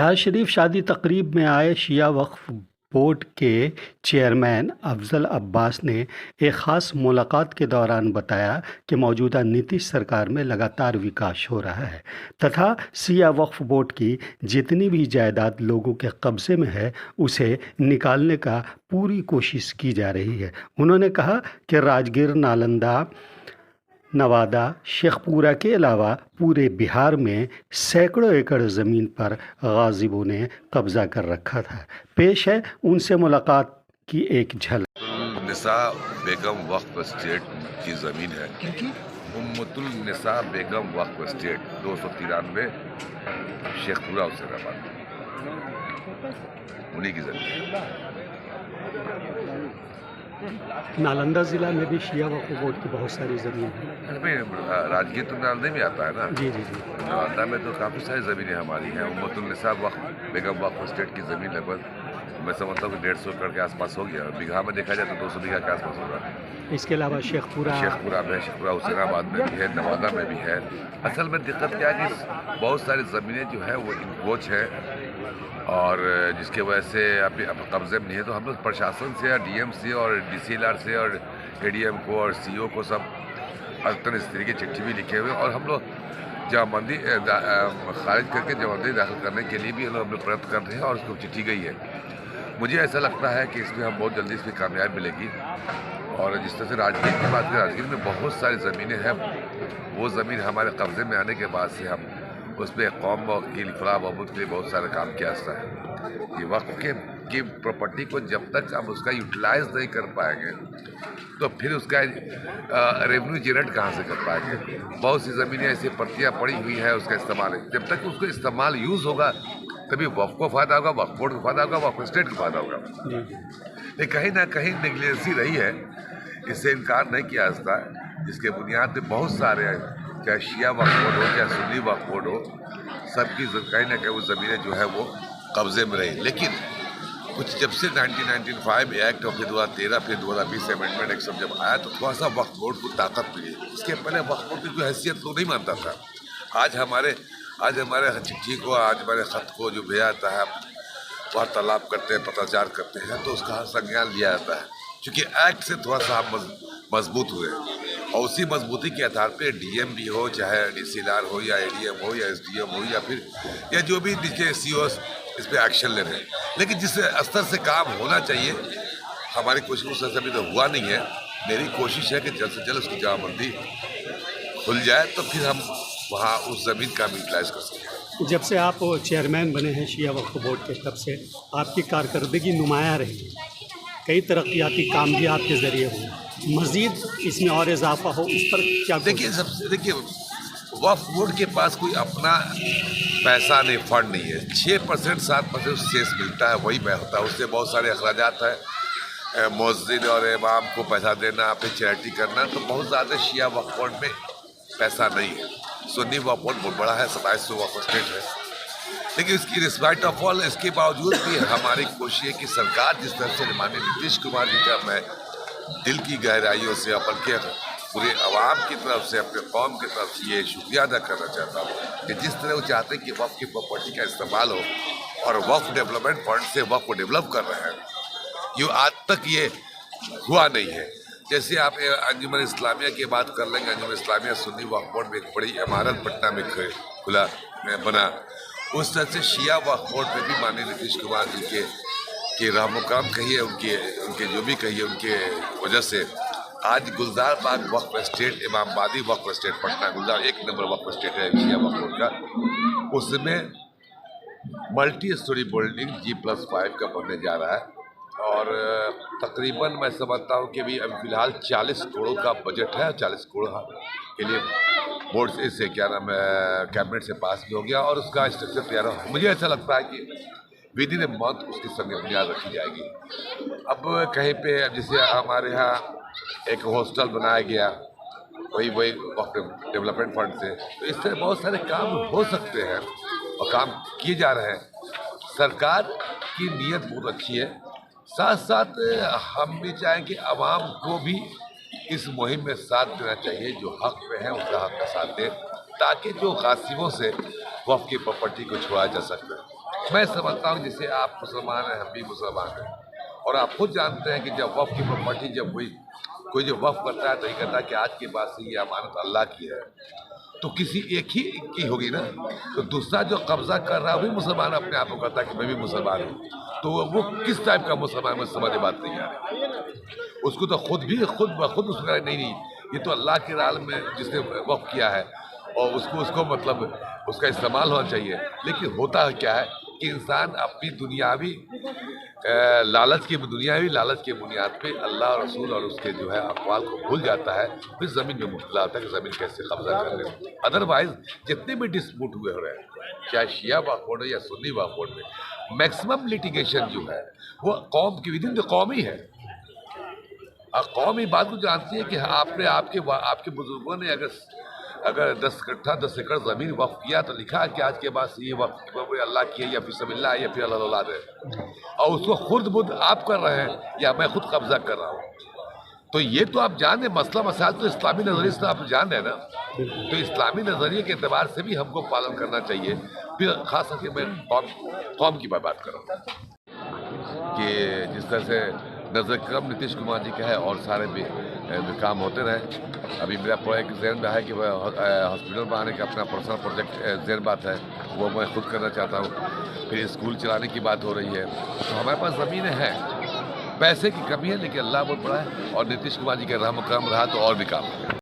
जहाज शरीफ शादी तकरीब में आए शिया वक्फ बोर्ड के चेयरमैन अफजल अब्बास ने एक ख़ास मुलाकात के दौरान बताया कि मौजूदा नीतीश सरकार में लगातार विकास हो रहा है तथा शिया वक्फ बोर्ड की जितनी भी जायदाद लोगों के कब्ज़े में है उसे निकालने का पूरी कोशिश की जा रही है। उन्होंने कहा कि राजगीर, नालंदा, नवादा, शेखपुरा के अलावा पूरे बिहार में सैकड़ों एकड़ ज़मीन पर गाजिबों ने कब्ज़ा कर रखा था। पेश है उनसे मुलाकात की एक झलक। निसा बेगम वक्फ स्टेट की ज़मीन है। उम्मतुल निसा बेगम वक्फ स्टेट 293 शेखपुरा हुसैनाबाद, उन्हीं की ज़मीन। नालंदा ज़िला में भी शिया वक्फ बोर्ड की बहुत सारी ज़मीन है। राजगीर तो नालंदे में आता है ना। जी जी जी। नालंदा में तो काफ़ी सारी ज़मीनें हमारी हैं। उम्मतुल निसा बेगम वक्फ स्टेट की ज़मीन लगभग मैं समझता हूँ कि 150 एकड़ के आसपास हो गया। बीघा में देखा जाए तो 200 बीघा के आसपास होगा। इसके अलावा शेखपुरा में, शेखपुरा हुसैनाबाद में भी है, नवादा में भी है। असल में दिक्कत क्या है कि बहुत सारी ज़मीनें जो है वो इनक्रोच है और जिसके वजह से अभी अब कब्जे में नहीं है। तो हम लोग प्रशासन से या डीएम से और डीसीएलआर से और एडीएम को और सीओ को सब अदतन इस तरीके की चिट्ठी भी लिखे हुए और हम लोग जमाबंदी खारिज करके जमाबंदी दाखिल करने के लिए भी हम लोग प्रयत्न कर रहे हैं और उसको चिट्ठी गई है। मुझे ऐसा लगता है कि इसमें हम बहुत जल्दी इसमें कामयाबी मिलेगी। और जिस तरह से राजगीर की बात करें, राजगीर में बहुत सारी ज़मीनें हैं। वो ज़मीन हमारे कब्ज़े में आने के बाद से हम उस पर कौम की इफलाह बहबूद के लिए बहुत सारा काम किया जाता है। ये वक्फ की प्रॉपर्टी को जब तक हम उसका यूटिलाइज नहीं कर पाएंगे तो फिर उसका रेवेन्यू जनरेट कहाँ से कर पाएंगे। बहुत सी ज़मीनें ऐसी पर्तियाँ पड़ी हुई है, उसका इस्तेमाल है। जब तक उसका इस्तेमाल यूज़ होगा तभी वक्फ को फ़ायदा होगा, वक्फ बोर्ड को फ़ायदा होगा, वक्फ स्टेट को फ़ायदा होगा। लेकिन कहीं ना कहीं नेग्लिजेंसी रही है, इससे इनकार नहीं किया जाता। जिसके बुनियाद पे बहुत सारे चाहे शिया वक्फ बोर्ड हो चाहे सुन्नी वक्फ बोर्ड हो, सबकी कहीं ना कहीं वो ज़मीनें जो है वो कब्ज़े में रही। लेकिन कुछ जब से 1995 एक्ट और फिर 2013 फिर 2020 अमेंडमेंट एक्ट सब जब आया तो थोड़ा सा वक्फ बोर्ड को ताकत मिली। इसके पहले वक्फ बोर्ड की कोई हैसियत तो नहीं मानता था। आज हमारे चिट्ठी को, आज हमारे ख़त को जो भेजा जाता है, वार्तालाप करते हैं, पत्राचार करते हैं तो उसका संज्ञान लिया जाता है। क्योंकि एक्ट से थोड़ा सा हम मजबूत हुए और उसी मजबूती के आधार पे डीएम भी हो, चाहे डीसीएलआर हो या एडीएम हो या एसडीएम हो या फिर या जो भी नीचे सीओ इस पर एक्शन ले रहे हैं। लेकिन जिस स्तर से काम होना चाहिए हमारी कोशिश उस स्तर भी तो हुआ नहीं है। मेरी कोशिश है कि जल्द से जल्द उसकी जमाबंदी खुल जाए तो फिर हम वहाँ उस ज़मीन का यूटिलाइज कर सकें। जब से आप चेयरमैन बने हैं शिया वक्फ बोर्ड के, तब से आपकी कारकर्दगी नुमाया रही है। कई तरक्याती काम भी आपके ज़रिए हुए, मज़ीद इसमें और इजाफा हो, इस पर क्या? देखिए वक्फ बोर्ड के पास कोई अपना पैसा नहीं, फंड नहीं है। 6% 7% शेष मिलता है, वही व्यय होता है। उससे बहुत सारे अखराजात हैं, मस्जिद और इमाम को पैसा देना, फिर चैरिटी करना, तो बहुत ज़्यादा शिया वक्फ बोर्ड में पैसा नहीं है। सुन्नी वक्फ बोर्ड बहुत बड़ा है, 2700 वक्फ स्टेट है। लेकिन इसकी रिस्पाइट ऑफ ऑल, इसके बावजूद भी हमारी कोशिश है कि सरकार जिस तरह से माननीय नीतीश कुमार जी का मैं दिल की गहराइयों से बल्कि पूरे आवाम की तरफ से, अपने कौम की तरफ से ये शुक्रिया अदा करना चाहता हूँ कि जिस तरह वो चाहते हैं कि वक्फ की प्रॉपर्टी का इस्तेमाल हो और वक्फ डेवलपमेंट फंड से वक्फ को डेवलप कर रहे हैं, ये आज तक ये हुआ नहीं है। जैसे आप अंजुमन इस्लामिया की बात कर लेंगे, अंजुमन इस्लामिया सुन्नी वक्फ बोर्ड में एक बड़ी इमारत पटना में खुला बना, उस तरह से शिया वक्फ बोर्ड में भी माननीय नीतीश कुमार जी के रहमुकाम कहिए, उनके जो भी कहिए, उनके वजह से आज गुलजार बाग वक्फ स्टेट, इमामबादी वक्फ स्टेट पटना, गुलजार 1 नंबर वक्फ स्टेट है शिया वक्फ बोर्ड का। उसमें मल्टी स्टोरी बिल्डिंग G+5 का बनने जा रहा है और तकरीबन मैं समझता हूँ कि अभी फिलहाल 40 करोड़ का बजट है। 40 करोड़ के लिए बोर्ड से क्या नाम है कैबिनेट से पास भी हो गया और उसका स्ट्रक्चर तैयार हो। मुझे ऐसा लगता है कि विद इन ए मंथ उसकी संग बुनियाद रखी जाएगी। अब कहीं पे जैसे हमारे यहाँ एक हॉस्टल बनाया गया, वही वक्फ डेवलपमेंट फंड से, तो इस तरह बहुत सारे काम हो सकते हैं और काम किए जा रहे हैं। सरकार की नीयत बहुत अच्छी है, साथ साथ हम भी चाहें कि आवाम को भी इस मुहिम में साथ देना चाहिए। जो हक पे है उसका हक का साथ दें ताकि जो गासिबों से वक्फ की प्रॉपर्टी को छुड़ाया जा सकता है। मैं समझता हूँ जैसे आप मुसलमान हैं, हम भी मुसलमान हैं, और आप खुद जानते हैं कि जब वफ़ की प्रॉपर्टी जब कोई जो वफ़ करता है तो ये कहता है कि आज के बाद से ये अमानत अल्लाह की है, तो किसी एक ही की होगी ना, तो दूसरा जो कब्जा कर रहा है वो भी मुसलमान अपने आप को कहता है कि मैं भी मुसलमान हूँ, तो वो किस टाइप का मुसलमान में समझ बात नहीं आ रही। उसको तो खुद ब खुद उसको कहा, नहीं नहीं, ये तो अल्लाह के राह में जिसने वक़्फ़ किया है और उसको उसको मतलब उसका इस्तेमाल होना चाहिए। लेकिन होता क्या है कि इंसान अपनी दुनियावी लालच की बुनियाद पे अल्लाह और रसूल और उसके जो है अक़वाल को भूल जाता है, फिर ज़मीन में मुब्तला होता है कि ज़मीन कैसे कब्जा कर ले। अदरवाइज़ जितने भी डिस्प्यूट हुए हो रहे हैं, चाहे शिया वक्फ बोर्ड हो या सुन्नी वक्फ बोर्ड में, मैक्सिमम लिटिगेशन जो है वो कौम की विदिन द कौम ही है। कौम ही बात को जानती है कि आपके बुजुर्गों ने अगर 10 एकड़ ज़मीन वक्फ किया तो लिखा है कि आज के बाद ये वक्फ अल्लाह की है या फिर फिसबिल्लाह है या फिर अल्लाह औलाद है, और उसको खुद बुद आप कर रहे हैं या मैं खुद कब्जा कर रहा हूँ। तो ये तो आप जान रहे, मसला मसाइल तो इस्लामी नज़रिए से आप जान रहे हैं ना, तो इस्लामी नज़रिए के अतबार से भी हमको पालन करना चाहिए। फिर खास करके मैं कौम की बात कर रहा हूँ कि जिस तरह से नज़र करम नीतीश कुमार जी का है और सारे भी काम होते रहे। अभी मेरा एक ज़हन में है कि वह हॉस्पिटल बनाने का अपना पर्सनल प्रोजेक्ट ज़हन बात है, वो मैं खुद करना चाहता हूँ। फिर स्कूल चलाने की बात हो रही है, तो हमारे पास ज़मीनें हैं, पैसे की कमी है, लेकिन अल्लाह बहुत बड़ा है और नीतीश कुमार जी का रहम करम रहा तो और भी काम है।